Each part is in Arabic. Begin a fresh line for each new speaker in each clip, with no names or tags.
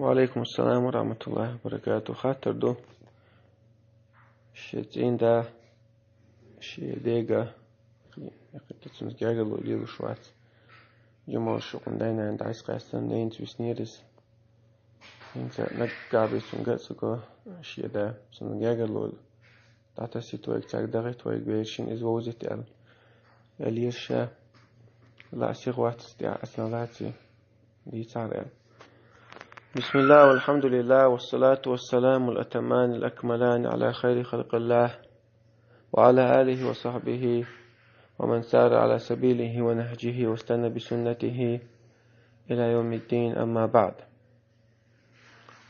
وعليكم السلام ورحمة الله وبركاته. خاطر دو شتين دا شي ديجا تتسمز جاجا لو ليلو شوات جمال شقن داينا عند عايز قاستن دين توسنيرس انت نقابي سنجا سكو شي دا سن جاجا لو تعتا سيتويك تاك دغيت ويك بيرشين إز ووزت اليرشا لا سيغوات استيع أسنالاتي دي تعال. بسم الله والحمد لله والصلاة والسلام الأتمان الأكملان على خير خلق الله وعلى آله وصحبه ومن سار على سبيله ونهجه واستنى بسنته إلى يوم الدين. أما بعد،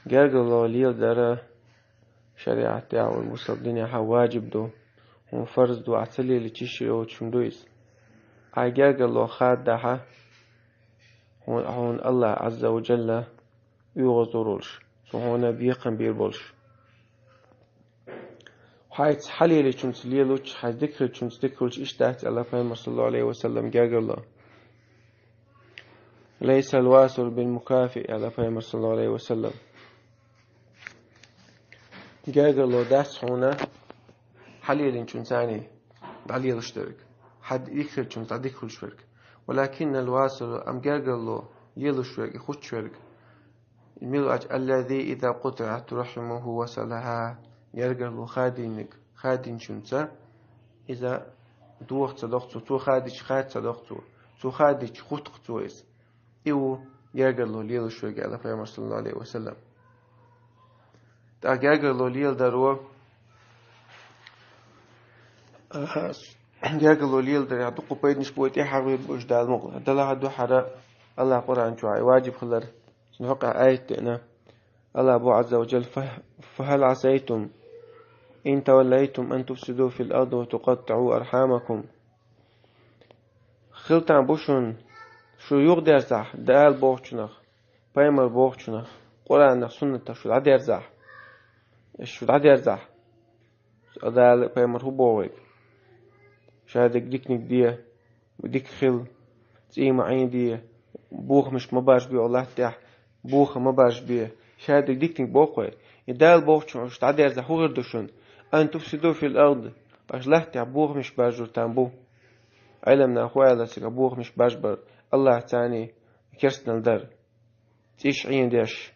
جرج الله ليل دار شريعة والمصدين واجب دو وفرض دو عتلي لتشي أو تشندويس أي جرج الله خاد دها هون الله عز وجل يغزرولش سهونا بيقن بيربولش حيث حليلي چونس ليلوش حيث ذكر چونس ذكرولش اشتهت الله فهم صلى الله عليه وسلم جاء الله ليس الواصل بالمكافئ الله فهم صلى الله عليه وسلم جاء الله داس هنا حليلي چونساني دليل اشترك حد ذكر چونس ذكرول شرك، ولكن الواصل أم جاء الله يلوش شرك يخش شرك الملؤج الذي إذا قطعت رحمه وصلها يرجع له خادين شنسا إذا دوخت صدقته تو خادش خاد صدقته تو خادش خطقته إس إيو يرجع له ليل شوي على فيما صلى الله عليه وسلم تا يرجع له ليل درو يرجع له ليل در يعتقو بيدنش بوتي حاول بوش دال مغلا دلا هدو حرا الله قرآن شوي واجب خلر نفقع آيتنا الله أبو عز وجل فهل عسيتم إن توليتم أن تفسدوا في الأرض وتقطعوا أرحامكم. خلطان بوشون شو يغدر زح دال بوغشنخ بايمر بوغشنخ قرآن سنة شو العدير زح شو العدير زح دال بايمر هو بوغيك شادك ديكنك ديه وديك خل تسيم عين ديه بوخ مش مباش بيه الله تح بوخ مباش بيه شادك ديكنك بوخوي يدال بوغشنخ شو العدير زح هو غردوشون أن تفسدوا في الأرض باش لحتي عبوغ مش باجر تنبو علمنا أخويا لسك عبوغ مش باجبر الله تاني كرسنا الدر تيش عين ديش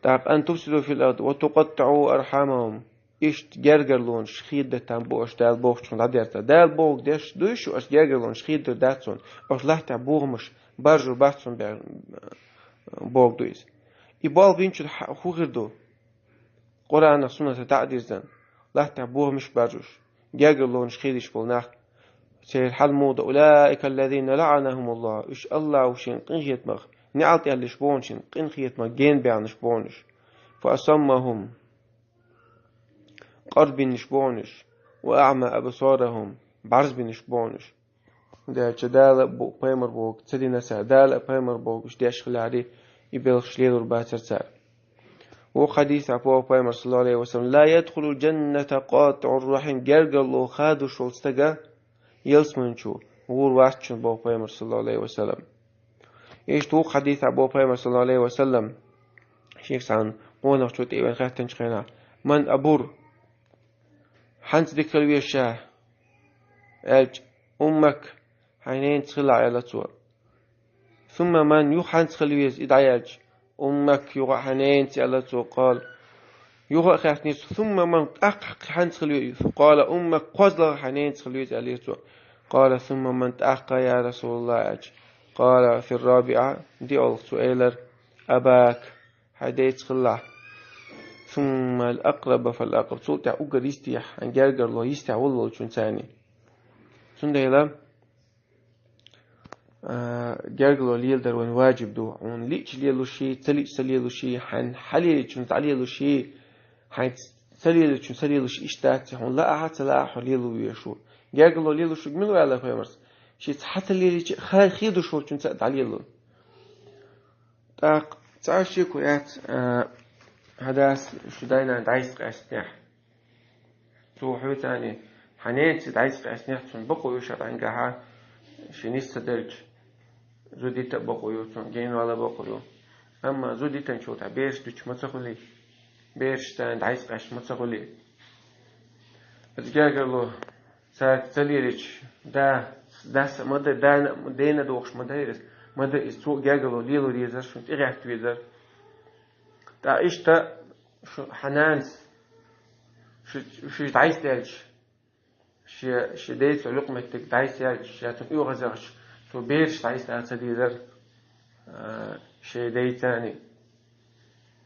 تعب أن تفسدوا في الأرض وتقطعوا أرحامهم إيش تجرجر لون شخيد ده تنبو أش دال بوغ شون عديرتا دال بوغ ديش دوش أش جرجر لون شخيد ده داتسون أش لحتي عبوغ مش باجر باتسون بوغ دويس يبال بينشو خوغردو قرآن سنة تعدير زن لا تعبوه مش باجوش جاجر لون شخيدش بولناخ سير حال موضة أولئك الذين لعنهم الله إش الله وشين قنخيت مغ نعطي الليش بونشين قنخيت مغ جين بيعنش بونش فأصمهم قرب نشبونش وأعمى أبصارهم بعرز بنشبونش ده جدال بو بيمر بوك تدي نسا دال بيمر بوك إش ديش خلاري يبلغ شليل ورباتر سار وحديث عفوا بيمر صلى الله عليه وسلم لا يدخل الجنة قاطع الرحم جرج الله خادو شولستجا يلسمن شو غور واشتشن بو بيمر صلى الله عليه وسلم إيش تو حديث عبو بيمر صلى الله عليه وسلم شيخ سان قونا شو تيوان خاتن شخينا من أبور حنت ذكر ويشاه ألج أمك حينين تخلع على طول ثم من يحنت خلويز إدعيالج أمك يغا حنين تيالتو قال يغا خاتنيس ثم من أقق حنت خلويز قال أمك قزل حنين تخلويز عليتو قال ثم من تأقى يا رسول الله أج قال في الرابعة دي أول سؤالر أباك حديت خلع ثم الأقرب فالأقرب سوء أقر يستيح أن جرجر الله يستيح والله شون ثاني سندهلا جرجلو ليل در وين واجب دو عون ليش ليلو شيء تليش سليلو شيء حن حليل شون تعليلو شيء حن سليل شون سليلو شيء اشتات عون لا أحد لا حليلو يشو جرجلو ليلو شو منو على فيمرس شيء حتى ليل خيدو شو شون تعليلو تاق تعرف شيء كويات هذا شو داينا دايس قاسنيح تو حبي ثاني حنيت دايس قاسنيح شون بقوا يشط عنجها شنيس تدرج زودي تبقوا تون جين ولا بقوا أما زودي تنشوت بيرش دوش متسخلي بيرش تان عايز قش متسخلي أتجاهلوا ساعة تليرش ده مدة ده دينا دوخش مدة مدة استوى جاهلوا ليلو ريزر شو تيجي تويزر تا إيش تا شو حنانس شو تعيس تلش شو ديت لقمتك تعيس تلش شو تبيو غزرش شو بيرش تعيس تلش شو ديت ثاني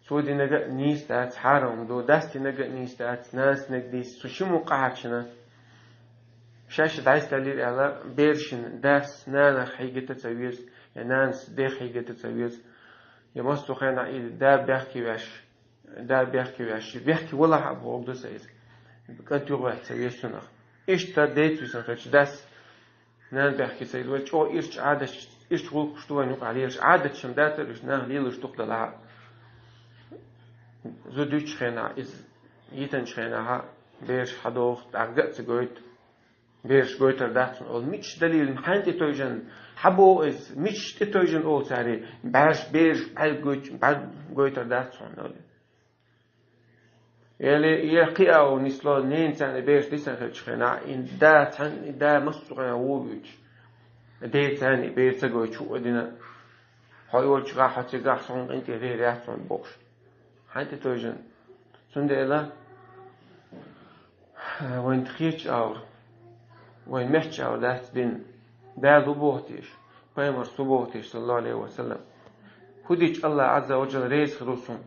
شو دي نجا نيس تاعت حارم دو داستي نجا نيس تاعت ناس نجديس شو مقعدشنا شاش تعيس تلير على بيرشن داس نانا حيجة تسويس يا ناس دي حيجة تسويس يا مستو خينا إيد دا بيحكي واش بيحكي والله حب هو قدس إيد كنت يروح تسويس سنة إيش تديت بيسن خش داس نان بيحكي سيد وش أو إيش عادة إيش غلق شتوه نوق عليه إيش عادة شمدات إيش نان ليلو شتوق لها زوديش خينا إز يتن خينا ها بيرش حدوخ تعقدت جويت بيرش جويتر داتن أول مش دليل محنت توجن حبو إز مش توجن أول ساري بيرش بعد جويتر داتن أول يلي يقي أو نسلا نين سنة بيرش لسه خلش خينا إن دا مصر ووجش ده ثاني بيرش جويت شو أدينا هاي وجه حتى جاه صون أنت غير داتن بوش حنت توجن سندلا وين تخيش أو وين محش أو لات بين دا ضبوطيش بيمر صبوطيش صلى الله عليه وسلم هديش الله عز وجل ريس خروسهم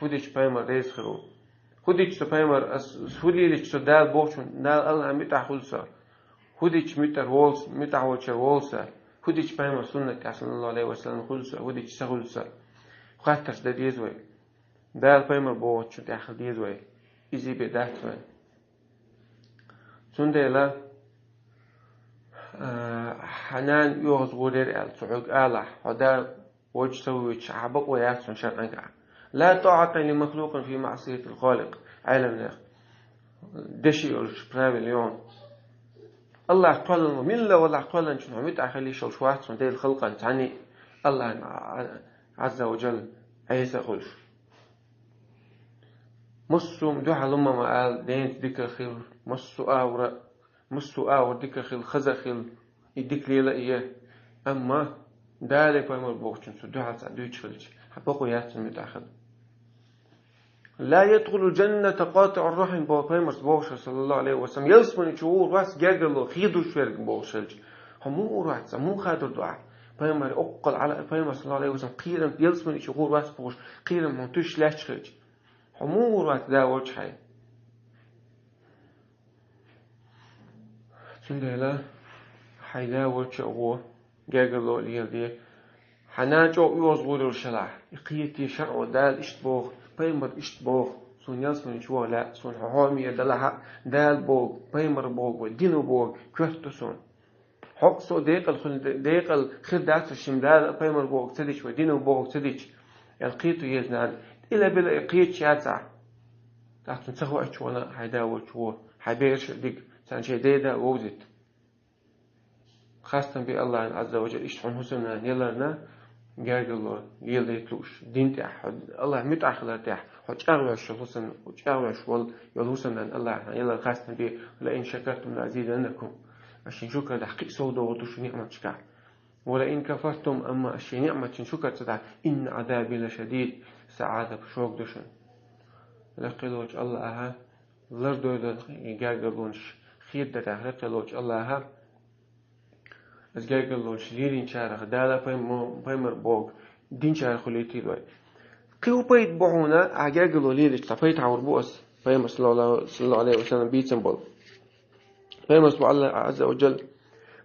هديش بيمر ريس خرو هديش بيمر هديش دال بوشون دال الله متع خلصة هديش متر وولس متع وشر وولسة هديش بيمر سنة صلى الله عليه وسلم خلصة هديش سخلصة خاطرش ده ديزوي دال بيمر بوشون تأخذ ديزوي إزي بدات وين سندلا حنان يوغز غورير آل تعوق آلح هذا وجه سوي شعبق وياتسون شرعنك لا طاعة لمخلوق في معصية الخالق عالم نخ دشي أولش براوي اليوم الله قال من لا والله قال إن شنو متى أخلي شو شوات سون ديل خلقا تعني الله عز وجل عيسى خلش مصوم دوحة لما ما قال دين ذكر خير مصو آور ذكر خير خزر خير يديك ليلة إياه أما دالي بيمر بوغشن سو دوحة سعدوش خلش حبقوا ياتن متأخذ لا يدخل الجنة قاطع الرحم بيمر بوغش صلى الله عليه وسلم يلسمن شعور راس جاجلو خيدو شويرك بوغشلج همو رات مو خادر دعاء بيمر أقل على بيمر صلى الله عليه وسلم قيرم يلسمن شعور راس بوغش قيرم منتوش لاش خلج حمورات دا وجهي سندلا حيدا وجهه جاجلو ليردي حناجو يوزغور الشلاح يقيتي شرع دال اشتبوغ بيمر اشتبوغ سون يلسمن شو لا سون حامي دلها دال بوغ بيمر بوغ ودينو بوغ كرتسون حقصو ديقل خدات الشمدال بيمر بوغ تديش ودينو بوغ تديش يلقيتو يزنان إلا بلا يقيت شاتع تحت نسخو أشوانا حيدا وشوا حبيرش ديك سان شي ديدا ووزت خاصة بالله عز وجل إشتحون حسنا يلرنا جارج الله يلا يتلوش دين تاح الله متأخر تاح حج أغلش حسن حج أغلش وال يلوسنا الله يلا خاصة بي لئن شكرتم لأزيدنكم عشان شكر تحقيق سودا وتوش نعمة شكر ولئن كفرتم أما أشي نعمة شكر تدع إن عذابي لشديد سعادة بشوق دشن لقلوج الله أها لردو يجاجلونش خير ده لقلوج الله أها از جاجلونش ليرين شارخ دالا بيمر بوغ دين شارخ ليتي لوي قيو بيت بوعونا عجاجلو ليرش تفايت عور بؤس بيمر صلى الله عليه وسلم بيتنبول بيمر سبحانه الله عز وجل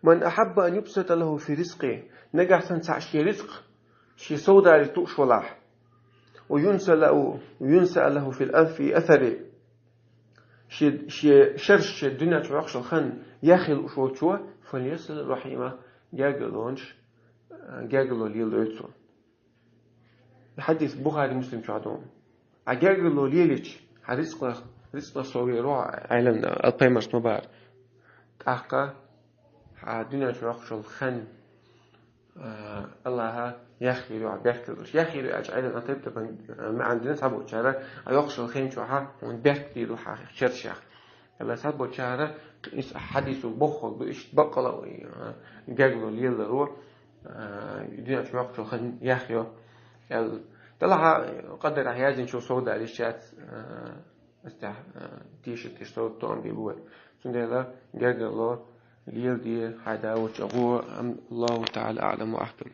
من أحب أن يبسط له في رزقه نجح سنسع شي رزق شي صودا لتوش ولاح وينسى له في أثره شي شرش الدنيا تعرفش الخن ياخل شو فليصل الرحيمة جاجلونش جاجلو ليلوتسون الحديث بخاري مسلم شعدون عجاجلو ليلش رزق صوي روح علمنا القيمة مبار تحقق الدنيا تعرفش الخن الله يخير وعبيرك يخير أجعل أن تبدأ ما عندنا سبب شهر أيقش الخين شوها ونبيرك ديرو شرشة الله سبب شهر حديث بخل بإيش بقلا جاجلو ليل روح يدينا شو وقت الخين يخير طلع قدر أحيانا شو صودا للشات استح تيشت تشتغل توم بيبوه سندلا جاجلو ليل دي هذا وجهه الله تعالى أعلم وأحكم.